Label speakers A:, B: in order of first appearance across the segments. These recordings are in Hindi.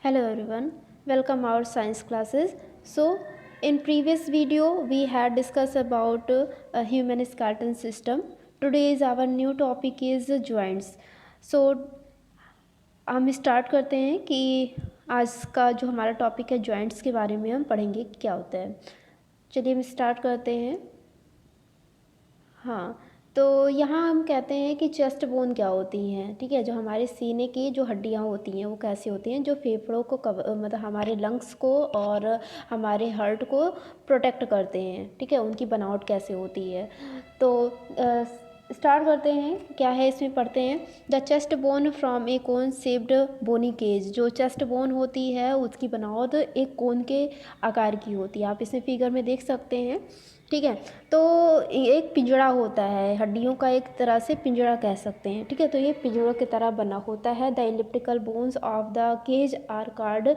A: Hello everyone, welcome our science classes. So in previous video we had discussed about a human skeleton system. Today's our new topic is joints. So हम स्टार्ट करते हैं कि आज का जो हमारा टॉपिक है जॉइंट्स के बारे में हम पढ़ेंगे क्या होता है। चलिए हम स्टार्ट करते हैं। हाँ, तो यहाँ हम कहते हैं कि चेस्ट बोन क्या होती हैं, ठीक है। जो हमारे सीने की जो हड्डियाँ होती हैं वो कैसी होती हैं, जो फेफड़ों को मतलब हमारे लंग्स को और हमारे हार्ट को प्रोटेक्ट करते हैं, ठीक है। उनकी बनावट कैसे होती है, तो स्टार्ट करते हैं। क्या है इसमें पढ़ते हैं। The chest bone from a cone shaped bony cage. जो चेस्ट बोन होती है उसकी बनावट एक कोन के आकार की होती है। आप इसे फिगर में देख सकते हैं, ठीक है। तो एक पिंजड़ा होता है, हड्डियों का एक तरह से पिंजड़ा कह सकते हैं, ठीक है। तो ये पिंजड़ों की तरह बना होता है। The elliptical bones of the cage are called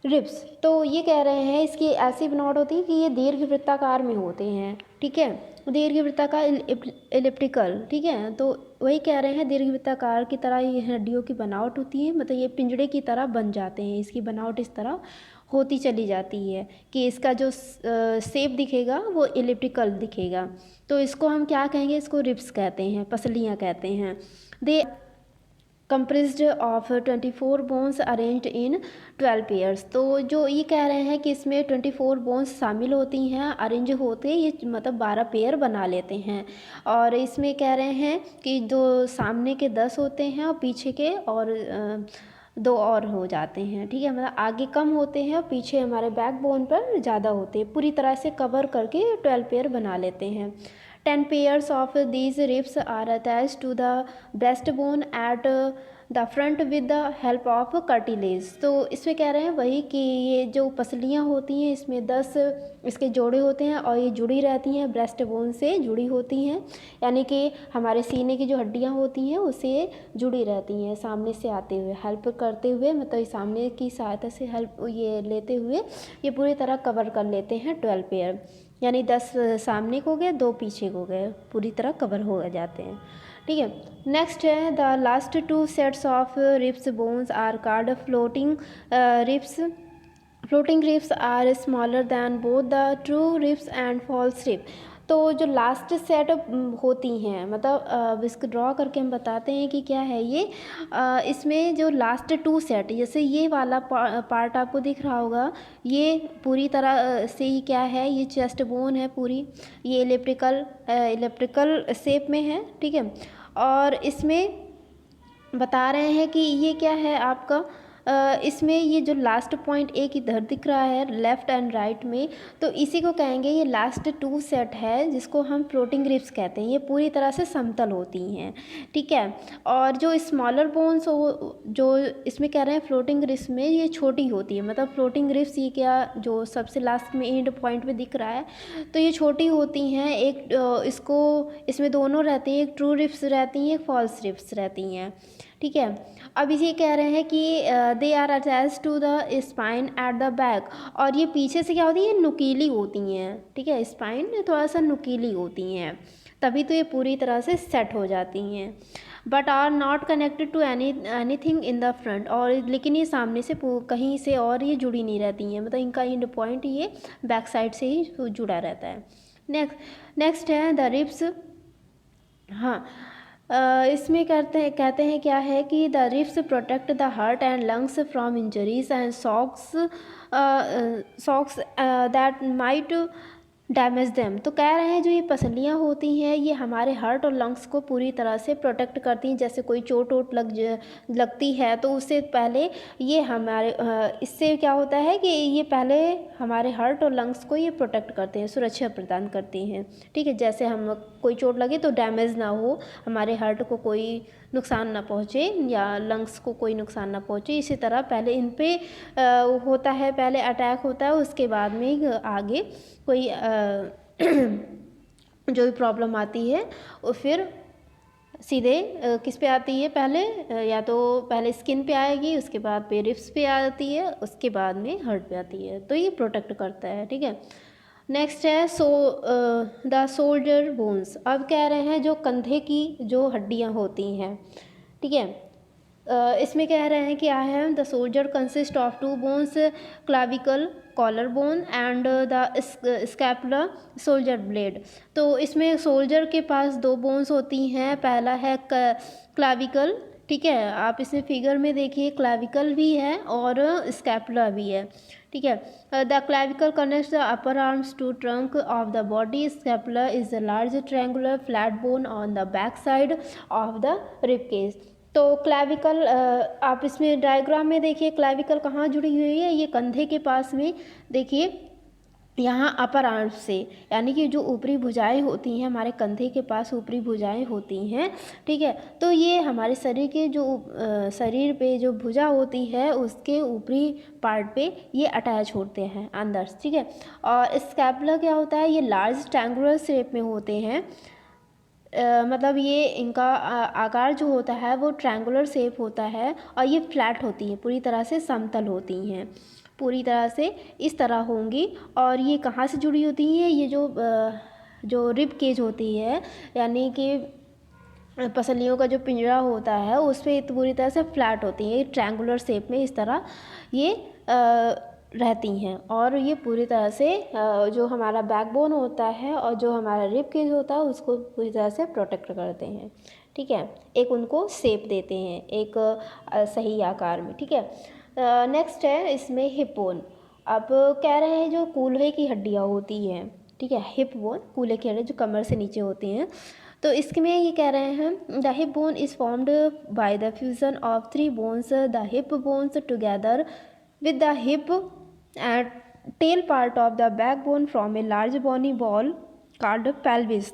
A: ribs. तो ये कह रहे हैं इसकी ऐसी बनावट होती है कि ये दीर्घवृत्ताकार में होते हैं, ठीक है। दीर्घवृत्ताकार इलिप्टिकल, ठीक है। तो वही कह रहे हैं दीर्घवृत्ताकार की तरह ये हड्डियों की बनावट होती है, मतलब ये पिंजड़े की तरह बन जाते हैं। इसकी बनावट इस तरह होती चली जाती है कि इसका जो शेप दिखेगा वो इलिप्टिकल दिखेगा। तो इसको हम क्या कहेंगे, इसको रिब्स कहते हैं, पसलियाँ कहते हैं। They comprised of 24 bones arranged in 12 pairs. तो जो ये कह रहे हैं कि इसमें 24 बोन्स शामिल होती हैं, अरेंज होते ये मतलब 12 पेयर बना लेते हैं। और इसमें कह रहे हैं कि जो सामने के 10 होते हैं और पीछे के और 2 और हो जाते हैं, ठीक है। मतलब आगे कम होते हैं और पीछे हमारे बैक बोन पर ज़्यादा होते हैं। पूरी तरह से कवर करके 12 पेयर बना लेते हैं। 10 pairs of these ribs are attached to the breastbone at the front with the help of cartilage। तो इसमें कह रहे हैं वही कि ये जो पसलियाँ होती हैं इसमें 10 इसके जोड़े होते हैं और ये जुड़ी रहती हैं, ब्रेस्ट बोन से जुड़ी होती हैं, यानी कि हमारे सीने की जो हड्डियाँ होती हैं उससे जुड़ी रहती हैं। सामने से आते हुए हेल्प करते हुए, मतलब सामने की सहायता से हेल्प ये लेते हुए ये पूरी तरह कवर कर लेते हैं 12 पेयर। यानी 10 सामने को गए, 2 पीछे को गए, पूरी तरह कवर हो जाते हैं, ठीक है। नेक्स्ट है the last 2 sets of ribs bones are called floating ribs. Floating ribs are smaller than both the true ribs and false rib. तो जो लास्ट सेट होती हैं, मतलब इसको ड्रॉ करके हम बताते हैं कि क्या है ये। इसमें जो लास्ट 2 सेट, जैसे ये वाला पार्ट आपको दिख रहा होगा, ये पूरी तरह से ही क्या है, ये चेस्ट बोन है पूरी, ये इलिप्टिकल शेप में है, ठीक है। और इसमें बता रहे हैं कि ये क्या है आपका, इसमें ये जो लास्ट पॉइंट एक इधर दिख रहा है लेफ़्ट एंड राइट में, तो इसी को कहेंगे ये लास्ट 2 सेट है, जिसको हम फ्लोटिंग रिब्स कहते हैं। ये पूरी तरह से समतल होती हैं, ठीक है। और जो स्मॉलर बोन्स जो इसमें कह रहे हैं फ्लोटिंग रिब्स में, ये छोटी होती है। मतलब फ्लोटिंग रिब्स ये क्या, जो सबसे लास्ट में एंड पॉइंट में दिख रहा है, तो ये छोटी होती हैं। एक इसको इसमें दोनों रहती हैं, एक ट्रू रिब्स रहती हैं, एक फॉल्स रिब्स रहती हैं, ठीक है। अब ये कह रहे हैं कि they are attach to the spine at the back. और ये पीछे से क्या होती है, नुकीली होती हैं, ठीक है। स्पाइन थोड़ा सा नुकीली होती हैं, तभी तो ये पूरी तरह से सेट हो जाती हैं। But are not connected to anything in the front. और लेकिन ये सामने से कहीं से और ये जुड़ी नहीं रहती हैं, मतलब इनका एंड पॉइंट ये बैक साइड से ही जुड़ा रहता है। नेक्स्ट है द रिब्स। हाँ, इसमें कहते हैं क्या है कि the ribs protect the heart and lungs from injuries and shocks that might damage them. तो कह रहे हैं जो ये पसलियाँ होती हैं ये हमारे हार्ट और लंग्स को पूरी तरह से प्रोटेक्ट करती हैं। जैसे कोई चोट वोट लगती है तो उससे पहले ये हमारे इससे क्या होता है कि ये पहले हमारे हार्ट और लंग्स को ये प्रोटेक्ट करते हैं, सुरक्षा प्रदान करती हैं, ठीक है। जैसे हम कोई चोट लगे तो डैमेज ना हो, हमारे हार्ट को कोई नुकसान ना पहुँचे या लंग्स को कोई नुकसान ना पहुँचे। इसी तरह पहले इन पे होता है, पहले अटैक होता है, उसके बाद में आगे कोई जो भी प्रॉब्लम आती है वो फिर सीधे किस पे आती है, पहले या तो पहले स्किन पे आएगी, उसके बाद पे रिब्स पे आती है, उसके बाद में हार्ट पे आती है। तो ये प्रोटेक्ट करता है, ठीक है। नेक्स्ट है द शोल्डर बोन्स। अब कह रहे हैं जो कंधे की जो हड्डियाँ होती हैं, ठीक है। इसमें कह रहे हैं क्या है, the shoulder consist of two bones, clavicle collar bone and the scapula shoulder blade. तो इसमें सोल्जर के पास दो बोन्स होती हैं, पहला है क्लाविकल, ठीक है, आप इसमें फिगर में देखिए क्लाविकल भी है और स्कैपुला भी है, ठीक है। The clavicle connects the upper arms to trunk of the body, scapula is the large triangular flat bone on the back side of the rib cage. तो क्लैविकल आप इसमें डायग्राम में देखिए क्लैविकल कहाँ जुड़ी हुई है, ये कंधे के पास में देखिए, यहाँ अपर आर्म से, यानी कि जो ऊपरी भुजाएं होती हैं हमारे कंधे के पास ऊपरी भुजाएं होती हैं, ठीक है। तो ये हमारे शरीर के जो शरीर पे जो भुजा होती है उसके ऊपरी पार्ट पे ये अटैच होते हैं अंदर, ठीक है। और स्कैपुला क्या होता है, ये लार्ज ट्रायंगुलर शेप में होते हैं, मतलब ये इनका आकार जो होता है वो ट्रायंगुलर शेप होता है और ये फ्लैट होती हैं, पूरी तरह से समतल होती हैं, पूरी तरह से इस तरह होंगी। और ये कहाँ से जुड़ी होती हैं, ये जो रिब केज होती है, यानी कि पसलियों का जो पिंजरा होता है उस पर पूरी तरह से फ्लैट होती हैं, ट्रायंगुलर शेप में इस तरह ये रहती हैं। और ये पूरी तरह से जो हमारा बैकबोन होता है और जो हमारा रिब केज होता है उसको पूरी तरह से प्रोटेक्ट करते हैं, ठीक है, एक उनको शेप देते हैं एक सही आकार में, ठीक है। नेक्स्ट है इसमें हिप बोन। अब कह रहे हैं जो कूल्हे की हड्डियाँ होती हैं, ठीक है, हिप बोन कूल्हे की हड्डियाँ जो कमर से नीचे होती हैं, तो इसमें ये कह रहे हैं the hip bone is formed by the fusion of three bones, the hip bones together with the hip and tail part of the backbone from a large bony ball called pelvis।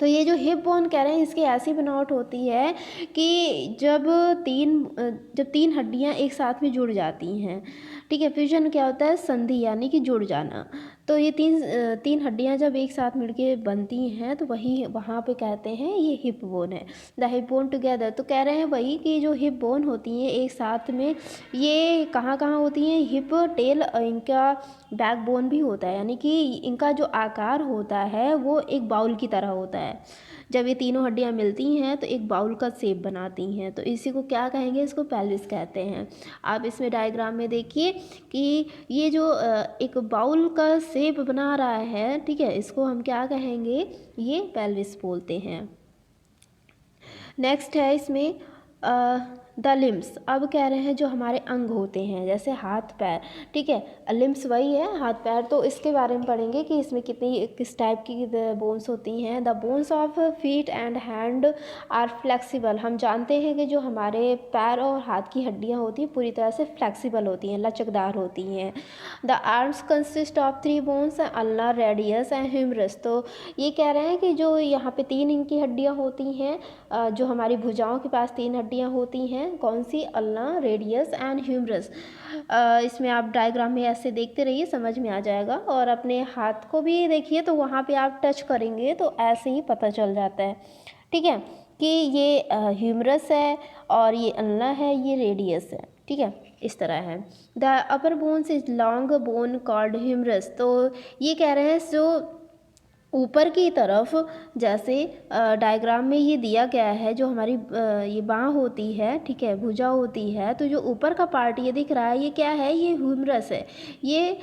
A: तो ये जो हिप बोन कह रहे हैं इसकी ऐसी बनावट होती है कि जब तीन हड्डियां एक साथ में जुड़ जाती हैं, ठीक है, फ्यूजन क्या होता है, संधि यानी कि जुड़ जाना। तो ये तीन हड्डियां जब एक साथ मिलके बनती हैं तो वही वहाँ पे कहते हैं ये हिप बोन है, द हिप बोन टुगेदर। तो कह रहे हैं वही कि जो हिप बोन होती हैं एक साथ में, ये कहाँ कहाँ होती हैं, हिप टेल, इनका बैक बोन भी होता है, यानी कि इनका जो आकार होता है वो एक बाउल की तरह होता है। जब ये तीनों हड्डियां मिलती हैं तो एक बाउल का शेप बनाती हैं, तो इसी को क्या कहेंगे, इसको पेल्विस कहते हैं। आप इसमें डायग्राम में देखिए कि ये जो एक बाउल का शेप बना रहा है, ठीक है, इसको हम क्या कहेंगे, ये पेल्विस बोलते हैं। नेक्स्ट है इसमें द लिम्स। अब कह रहे हैं जो हमारे अंग होते हैं जैसे हाथ पैर, ठीक है, लिम्स वही है हाथ पैर। तो इसके बारे में पढ़ेंगे कि इसमें किस टाइप की बोन्स होती हैं। The bones of feet and hand are flexible. हम जानते हैं कि जो हमारे पैर और हाथ की हड्डियां होती हैं पूरी तरह से फ्लेक्सिबल होती हैं, लचकदार होती हैं। The arms consist of three bones, ulna, radius and humerus. तो ये कह रहे हैं कि जो यहाँ पे तीन इनकी हड्डियाँ होती हैं, जो हमारी भुजाओं के पास तीन हड्डियाँ होती हैं, कौन सी, अल्ना, रेडियस एंड ह्यूमरस। इसमें आप डायग्राम में ऐसे देखते रहिए, समझ में आ जाएगा। और अपने हाथ को भी देखिए तो वहाँ पे आप टच करेंगे तो ऐसे ही पता चल जाता है, ठीक है, कि ये ह्यूमरस है और ये अल्ना है, ये रेडियस है, ठीक है, इस तरह है। The upper bones is long bone called humerus. तो ये कह रहे हैं जो ऊपर की तरफ, जैसे डायग्राम में ये दिया गया है, जो हमारी ये बाँह होती है, ठीक है, भुजा होती है, तो जो ऊपर का पार्ट ये दिख रहा है ये क्या है, ये ह्यूमरस है। ये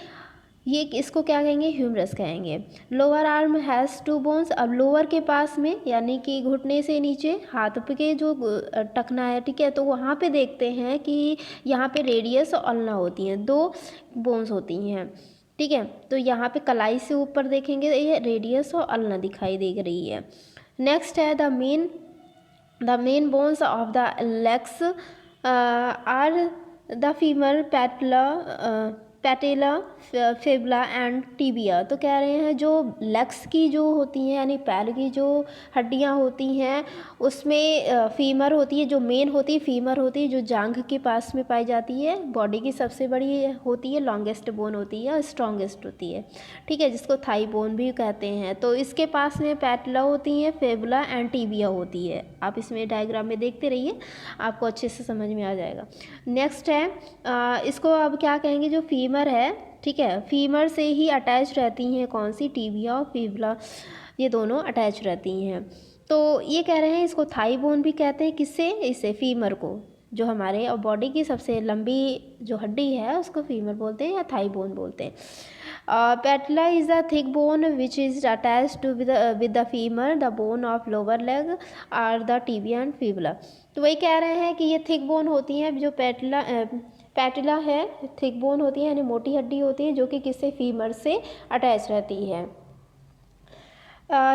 A: इसको क्या कहेंगे, ह्यूमरस कहेंगे। Lower arm has two bones. अब लोअर के पास में यानी कि घुटने से नीचे हाथ पे के जो टखना है, ठीक है, तो वहाँ पे देखते हैं कि यहाँ पे रेडियस और अल्ना होती हैं, दो बोन्स होती हैं, ठीक है। तो यहाँ पे कलाई से ऊपर देखेंगे ये रेडियस और अल्ना दिखाई दे रही है। नेक्स्ट है the main bones of the legs are the femur, patella, fibula and tibia. तो कह रहे हैं जो लेग्स की जो होती हैं यानी पैर की जो हड्डियां होती हैं उसमें फीमर होती है, जो मेन होती है फीमर होती है, जो जांघ के पास में पाई जाती है, बॉडी की सबसे बड़ी होती है, लॉन्गेस्ट बोन होती है और स्ट्रॉन्गेस्ट होती है, ठीक है, जिसको थाई बोन भी कहते हैं। तो इसके पास में पैटेला होती है, फिबुला एंड टिबिया होती है। आप इसमें डायग्राम में देखते रहिए, आपको अच्छे से समझ में आ जाएगा। नेक्स्ट है इसको अब क्या कहेंगे, जो फीमर है, ठीक है, फीमर से ही अटैच रहती हैं कौन सी, टिबिया और फिबुला, ये दोनों अटैच रहती हैं। तो ये कह रहे हैं इसको थाई बोन भी कहते हैं, किससे, इससे फीमर को, जो हमारे बॉडी की सबसे लंबी जो हड्डी है उसको फीमर बोलते हैं या थाई बोन बोलते हैं। Patella is a thick bone which is attach to with the femur, the bone of lower leg are the tibia and fibula. तो वही कह रहे हैं कि ये थिक बोन होती हैं, जो पैटिला है थिक बोन होती है यानी मोटी हड्डी होती है जो कि किससे, फीमर से अटैच रहती है।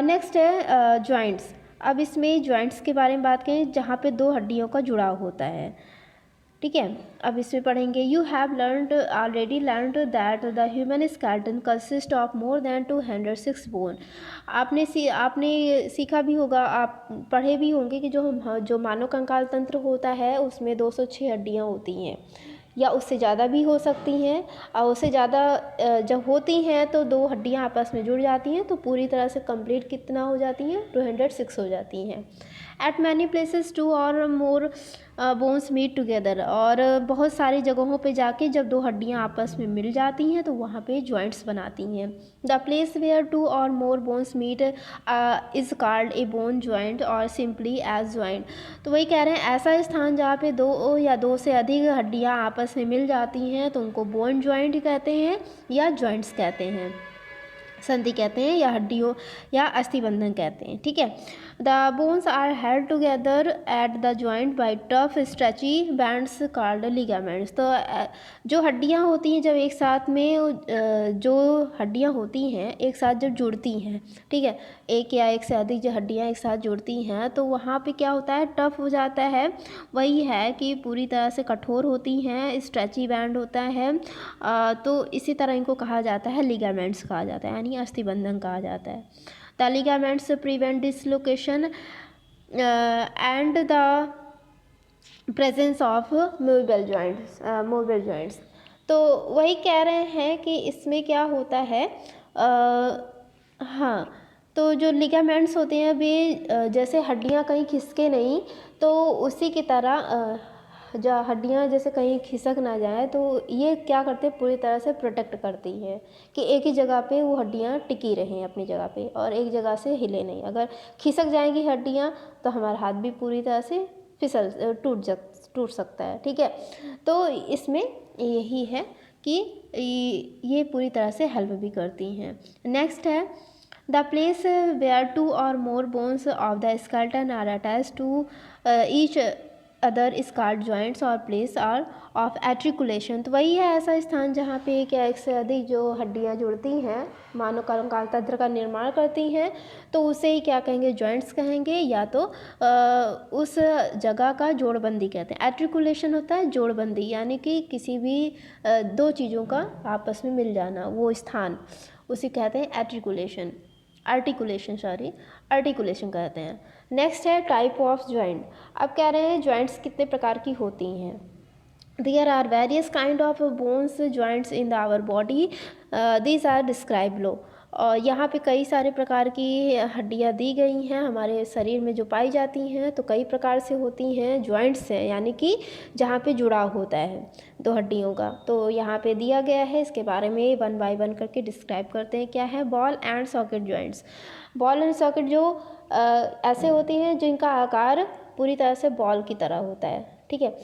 A: नेक्स्ट है जॉइंट्स। अब इसमें जॉइंट्स के बारे में बात करें जहाँ पे दो हड्डियों का जुड़ाव होता है, ठीक है। अब इसमें पढ़ेंगे, you have already learned that the human skeleton consist of more than 206 bone. आपने सीखा भी होगा, आप पढ़े भी होंगे कि जो मानव कंकाल तंत्र होता है उसमें 206 हड्डियाँ होती हैं या उससे ज़्यादा भी हो सकती हैं, और उससे ज़्यादा जब होती हैं तो दो हड्डियाँ आपस में जुड़ जाती हैं तो पूरी तरह से कंप्लीट कितना हो जाती हैं, 206 हो जाती हैं। Eight many places 2 or more bones meet together. और बहुत सारी जगहों पे जाके जब दो हड्डियाँ आपस में मिल जाती हैं तो वहाँ पे जॉइंट्स बनाती हैं। The place where 2 or more bones meet is called a bone joint or simply as joint. तो वही कह रहे हैं, ऐसा स्थान जहाँ पे दो या दो से अधिक हड्डियाँ आपस में मिल जाती हैं तो उनको बोन जॉइंट कहते हैं या जॉइंट्स कहते हैं, संधि कहते हैं या हड्डियों या अस्थिबंधन कहते हैं, ठीक है। The bones are held together at the joint by tough stretchy bands called ligaments. तो जो हड्डियां होती हैं जब एक साथ में जो हड्डियां होती हैं एक साथ जब जुड़ती हैं, ठीक है, एक या एक से अधिक जो हड्डियां एक साथ जुड़ती हैं तो वहाँ पे क्या होता है, टफ हो जाता है। वही है कि पूरी तरह से कठोर होती हैं, स्ट्रेची बैंड होता है। तो इसी तरह इनको कहा जाता है लिगामेंट्स कहा जाता है, यानी अस्थिबंधन कहा जाता है। The ligaments prevent dislocation and the presence of movable joints। तो वही कह रहे हैं कि इसमें क्या होता है, हाँ, तो जो लिगामेंट्स होते हैं वे जैसे हड्डियाँ कहीं खिसके नहीं, तो उसी की तरह जो हड्डियाँ जैसे कहीं खिसक ना जाए तो ये क्या करते हैं, पूरी तरह से प्रोटेक्ट करती हैं कि एक ही जगह पे वो हड्डियाँ टिकी रहें अपनी जगह पे और एक जगह से हिले नहीं। अगर खिसक जाएंगी हड्डियाँ तो हमारा हाथ भी पूरी तरह से टूट सकता है, ठीक है। तो इसमें यही है कि ये पूरी तरह से हेल्प भी करती हैं। नेक्स्ट है, the place where 2 or more bones of the skeleton are attached to each other scarred joints or place are of articulation. तो वही है ऐसा स्थान जहाँ पे एक या एक से अधिक जो हड्डियाँ जुड़ती हैं, मानव कंकाल तंत्र का निर्माण करती हैं, तो उसे ही क्या कहेंगे, जॉइंट्स कहेंगे या तो उस जगह का जोड़बंदी कहते हैं। आर्टिकुलेशन होता है जोड़बंदी, यानी कि किसी भी दो चीज़ों का आपस में मिल जाना, वो स्थान उसे कहते हैं आर्टिकुलेशन कहते हैं। नेक्स्ट है टाइप ऑफ जॉइंट। अब कह रहे हैं जॉइंट्स कितने प्रकार की होती हैं। There are various kind of bones joints in our body, these are describe low. और यहाँ पे कई सारे प्रकार की हड्डियाँ दी गई हैं हमारे शरीर में जो पाई जाती हैं, तो कई प्रकार से होती हैं जॉइंट्स हैं, यानी कि जहाँ पे जुड़ाव होता है दो हड्डियों का। तो यहाँ पे दिया गया है, इसके बारे में 1 बाय 1 करके डिस्क्राइब करते हैं। क्या है, ball and socket joints. Ball and socket जो ऐसे होती हैं जिनका आकार पूरी तरह से बॉल की तरह होता है, ठीक है।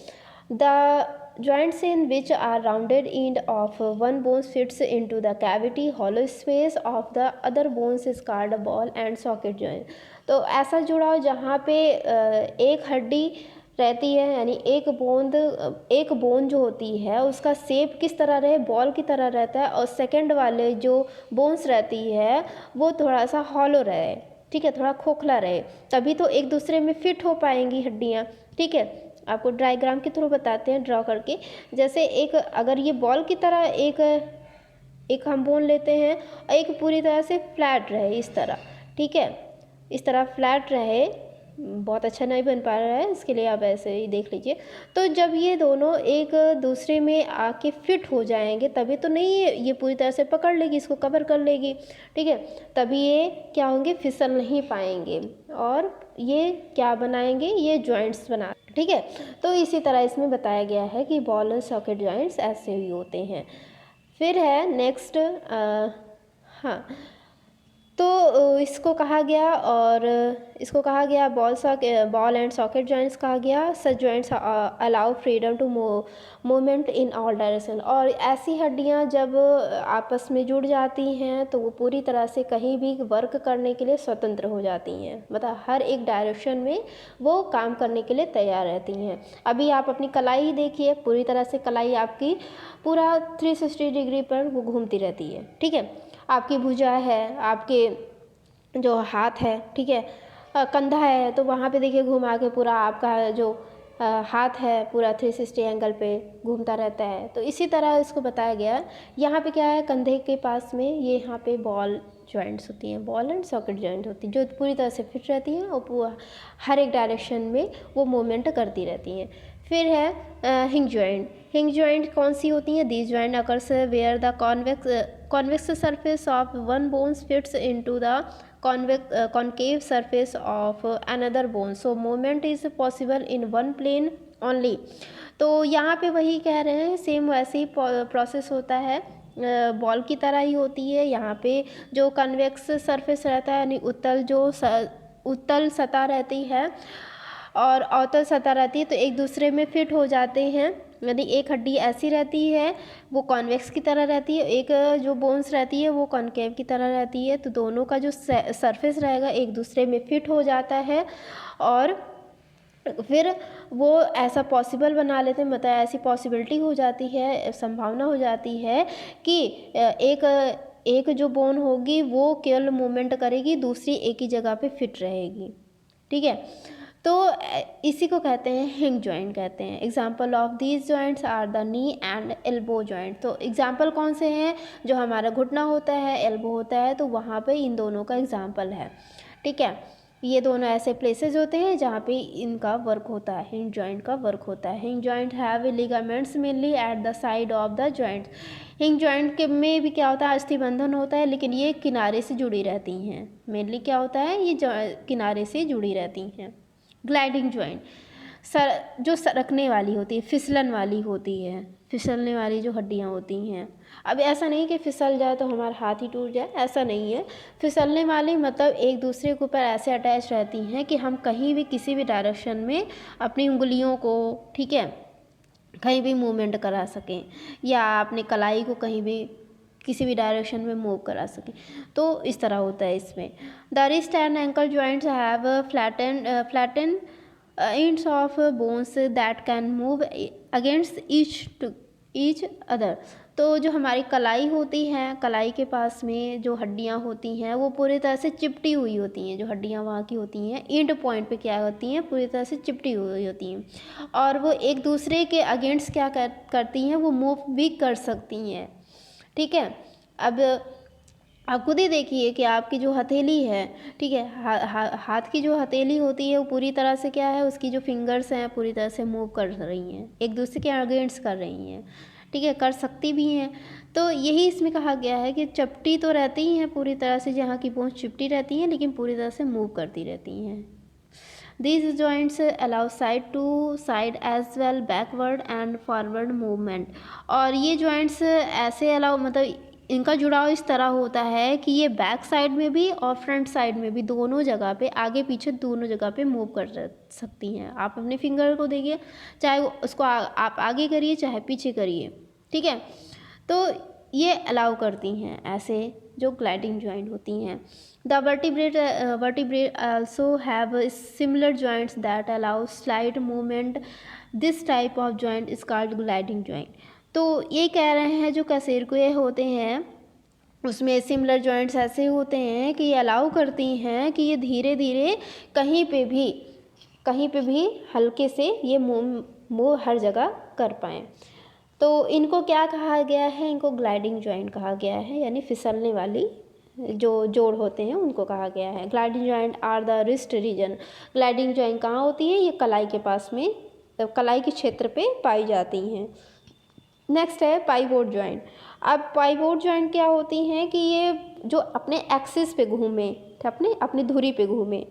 A: The joints in which are rounded end of one bone fits into the cavity hollow space of the other bones is called a ball and socket joint। तो ऐसा जुड़ाव जहाँ पे एक हड्डी रहती है, यानी एक बोन जो होती है उसका शेप किस तरह रहे, बॉल की तरह रहता है, और सेकंड वाले जो बोन्स रहती है वो थोड़ा सा हॉलो रहे, ठीक है, थोड़ा खोखला रहे, तभी तो एक दूसरे में फिट हो पाएंगी हड्डियाँ, ठीक है। आपको डायग्राम के थ्रू बताते हैं ड्रॉ करके। जैसे एक अगर ये बॉल की तरह एक हम बोन लेते हैं और एक पूरी तरह से फ्लैट रहे इस तरह, ठीक है, इस तरह फ्लैट रहे, बहुत अच्छा नहीं बन पा रहा है, इसके लिए आप ऐसे ही देख लीजिए। तो जब ये दोनों एक दूसरे में आके फिट हो जाएंगे तभी तो नहीं ये पूरी तरह से पकड़ लेगी, इसको कवर कर लेगी, ठीक है, तभी ये क्या होंगे, फिसल नहीं पाएंगे और ये क्या बनाएंगे, ये जॉइंट्स बना, ठीक है। तो इसी तरह इसमें बताया गया है कि बॉल और सॉकेट जॉइंट्स ऐसे ही होते हैं। फिर है नेक्स्ट, हाँ, तो इसको कहा गया, और इसको कहा गया बॉल एंड सॉकेट जॉइंट्स कहा गया। Such joints allow freedom to movement in all direction. और ऐसी हड्डियां जब आपस में जुड़ जाती हैं तो वो पूरी तरह से कहीं भी वर्क करने के लिए स्वतंत्र हो जाती हैं, मतलब हर एक डायरेक्शन में वो काम करने के लिए तैयार रहती हैं। अभी आप अपनी कलाई ही देखिए, पूरी तरह से कलाई आपकी पूरा 360 डिग्री पर वो घूमती रहती है, ठीक है। आपकी भुजा है, आपके जो हाथ है, ठीक है, कंधा है, तो वहाँ पे देखिए घुमा के पूरा आपका जो हाथ है पूरा 360 एंगल पे घूमता रहता है। तो इसी तरह इसको बताया गया। यहाँ पे क्या है, कंधे के पास में ये यहाँ पे बॉल जॉइंट्स होती हैं, बॉल एंड सॉकेट जॉइंट होती हैं, जो पूरी तरह से फिट रहती हैं और पूरा हर एक डायरेक्शन में वो मूवमेंट करती रहती हैं। फिर है हिंज जॉइंट। हिंज जॉइंट कौन सी होती हैं? These joint occurs where the convex surface of one bone fits into the concave surface of another bone, so movement is possible in one plane only। तो यहाँ पे वही कह रहे हैं, सेम वैसे ही प्रोसेस होता है, बॉल की तरह ही होती है। यहाँ पे जो कन्वेक्स सरफेस रहता है यानी उत्तल सतह रहती है और अवतल सतह रहती है, तो एक दूसरे में फिट हो जाते हैं। यदि एक हड्डी ऐसी रहती है वो कॉन्वेक्स की तरह रहती है, एक जो बोन्स रहती है वो कॉनकेव की तरह रहती है, तो दोनों का जो सरफेस रहेगा एक दूसरे में फिट हो जाता है और फिर वो ऐसा पॉसिबल बना लेते हैं, मतलब ऐसी पॉसिबिलिटी हो जाती है, संभावना हो जाती है कि एक जो बोन होगी वो केवल मूवमेंट करेगी, दूसरी एक ही जगह पे फिट रहेगी, ठीक है। तो इसी को कहते हैं हिंज जॉइंट कहते हैं। Example of these joints are the knee and elbow joint. तो एग्जाम्पल कौन से हैं? जो हमारा घुटना होता है, एल्बो होता है, तो वहाँ पे इन दोनों का एग्जाम्पल है, ठीक है। ये दोनों ऐसे प्लेसेस होते हैं जहाँ पे इनका वर्क होता है, हिंज जॉइंट का वर्क होता है। Hinge joint have ligaments mainly at the side of the joint. Hinge joint के में भी क्या होता है? अस्थिबंधन होता है, लेकिन ये किनारे से जुड़ी रहती हैं। मेनली क्या होता है? ये किनारे से जुड़ी रहती हैं। ग्लाइडिंग जॉइंट जो सरकने वाली होती है, फिसलन वाली होती है, फिसलने वाली जो हड्डियाँ होती हैं। अब ऐसा नहीं कि फिसल जाए तो हमारा हाथ ही टूट जाए, ऐसा नहीं है। फिसलने वाली मतलब एक दूसरे के ऊपर ऐसे अटैच रहती हैं कि हम कहीं भी किसी भी डायरेक्शन में अपनी उंगलियों को, ठीक है, कहीं भी मूवमेंट करा सकें, या अपने कलाई को कहीं भी किसी भी डायरेक्शन में मूव करा सकें। तो इस तरह होता है इसमें। The wrist and ankle joints have flatten ends of bones that can move against each other। तो जो हमारी कलाई होती है, कलाई के पास में जो हड्डियाँ होती हैं वो पूरी तरह से चिपटी हुई होती हैं। जो हड्डियाँ वहाँ की होती हैं एंड पॉइंट पे क्या होती हैं? पूरी तरह से चिपटी हुई होती हैं और वो एक दूसरे के अगेंस्ट क्या करती हैं? वो मूव भी कर सकती हैं, ठीक है। अब आप खुद ही देखिए कि आपकी जो हथेली है, ठीक है, हाथ की जो हथेली होती है वो पूरी तरह से क्या है, उसकी जो फिंगर्स हैं पूरी तरह से मूव कर रही हैं, एक दूसरे के अगेंस्ट कर रही हैं, ठीक है, कर सकती भी हैं। तो यही इसमें कहा गया है कि चपटी तो रहती ही हैं पूरी तरह से, जहाँ की बोन्स चिपटी रहती हैं, लेकिन पूरी तरह से मूव करती रहती हैं। These joints allow side to side as well backward and forward movement। और ये joints ऐसे अलाउ, मतलब इनका जुड़ाव इस तरह होता है कि ये बैक साइड में भी और फ्रंट साइड में भी दोनों जगह पे, आगे पीछे दोनों जगह पे मूव कर सकती हैं। आप अपने फिंगर को देखिए, चाहे उसको आप आगे करिए चाहे पीछे करिए, ठीक है। तो ये अलाउ करती हैं ऐसे जो ग्लाइडिंग जॉइंट होती हैं। The vertebrate also have similar joints that allow slide movement. This type of joint is called gliding joint. तो ये कह रहे हैं जो कशेरुकियाँ होते हैं उसमें सिमिलर जॉइंट्स ऐसे होते हैं कि ये अलाउ करती हैं कि ये धीरे धीरे कहीं पे भी हल्के से ये मूव हर जगह कर पाएँ। तो इनको क्या कहा गया है? इनको ग्लाइडिंग जॉइंट कहा गया है, यानी फिसलने वाली जो जोड़ होते हैं उनको कहा गया है। Gliding joint are the wrist region. Gliding joint कहाँ होती है? ये कलाई के पास में, कलाई के क्षेत्र पे पाई जाती हैं। नेक्स्ट है पाइवोट जॉइंट। अब पाइवोट जॉइंट क्या होती हैं कि ये जो अपने एक्सिस पे घूमे, अपनी धुरी पे घूमे,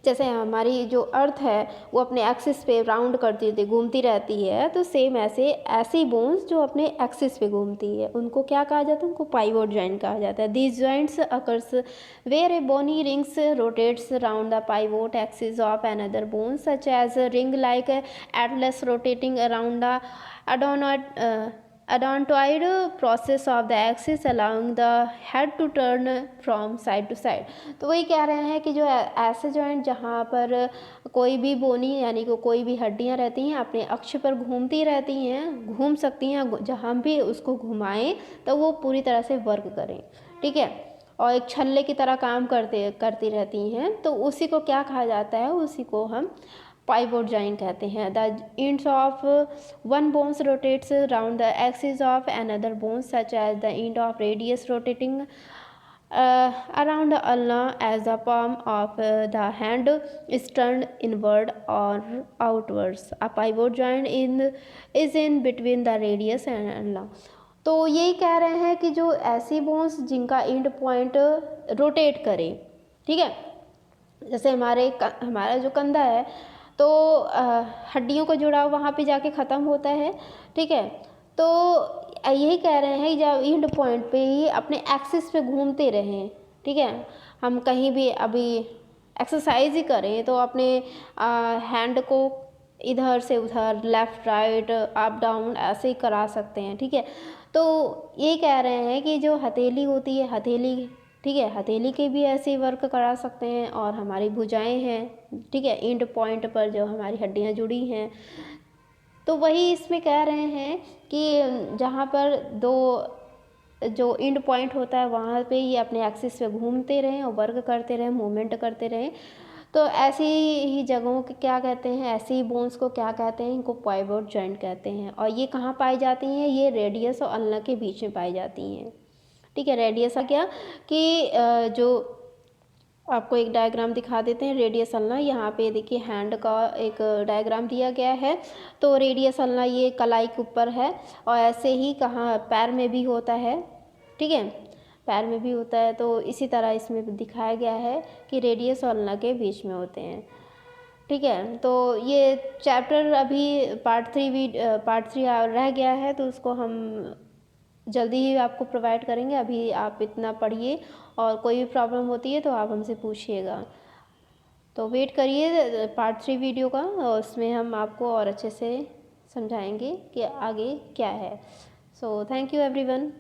A: जैसे हमारी जो अर्थ है वो अपने एक्सिस पे राउंड करती रहती घूमती रहती है, तो सेम ऐसी बोन्स जो अपने एक्सिस पे घूमती है उनको क्या कहा जाता है, उनको पाइवोट जॉइंट कहा जाता है। These joints occurs where a bony rings rotates around the pivot axis of another bone such as ring like atlas rotating around the adontoid process of the axis allowing the head to turn from side to side। तो वही कह रहे हैं कि जो ऐसे जॉइंट जहाँ पर कोई भी बोनी यानी कि कोई भी हड्डियाँ रहती हैं अपने अक्ष पर घूमती रहती हैं, घूम सकती हैं, जहाँ भी उसको घुमाएं तो वो पूरी तरह से वर्क करें, ठीक है, और एक छल्ले की तरह काम करती रहती हैं, तो उसी को क्या कहा जाता है, उसी को हम पाइवोट जॉइंट कहते हैं। The ends of one bones rotates around the axis of another bone such as the end of radius rotating around the ulna as the palm of the hand is turned inward or outwards। A pivot joint is in between the radius and ulna। तो यही कह रहे हैं कि जो ऐसी बोन्स जिनका एंड पॉइंट रोटेट करे, ठीक है, जैसे हमारा जो कंधा है तो हड्डियों का जुड़ाव वहाँ पे जाके ख़त्म होता है, ठीक है, तो यही कह रहे हैं जब एंड पॉइंट पे ही अपने एक्सिस पे घूमते रहें, ठीक है, हम कहीं भी अभी एक्सरसाइज ही करें तो अपने हैंड को इधर से उधर लेफ़्ट राइट अप डाउन ऐसे ही करा सकते हैं, ठीक है, तो यही कह रहे हैं कि जो हथेली होती है हथेली, ठीक है, हथेली के भी ऐसे वर्क करा सकते हैं, और हमारी भुजाएं हैं, ठीक है, एंड पॉइंट पर जो हमारी हड्डियां जुड़ी हैं, तो वही इसमें कह रहे हैं कि जहाँ पर दो जो एंड पॉइंट होता है वहाँ पे ये अपने एक्सिस पे घूमते रहें और वर्क करते रहें, मूवमेंट करते रहें, तो ऐसी ही जगहों को क्या कहते हैं, ऐसी ही बोन्स को क्या कहते हैं, इनको पाइवोट जॉइंट कहते हैं। और ये कहाँ पाई जाती हैं, ये रेडियस और अल्ना के बीच में पाई जाती हैं, ठीक है। रेडियस का क्या कि जो आपको एक डायग्राम दिखा देते हैं, रेडियस अल्ना, यहाँ पे देखिए हैंड का एक डायग्राम दिया गया है, तो रेडियस अल्ना ये कलाई के ऊपर है, और ऐसे ही कहाँ पैर में भी होता है, ठीक है, पैर में भी होता है, तो इसी तरह इसमें दिखाया गया है कि रेडियस और अल्ना के बीच में होते हैं, ठीक है। तो ये चैप्टर अभी पार्ट 3 रह गया है, तो उसको हम जल्दी ही आपको प्रोवाइड करेंगे। अभी आप इतना पढ़िए, और कोई भी प्रॉब्लम होती है तो आप हमसे पूछिएगा। तो वेट करिए पार्ट 3 वीडियो का, और उसमें हम आपको और अच्छे से समझाएंगे कि आगे क्या है। So thank you everyone.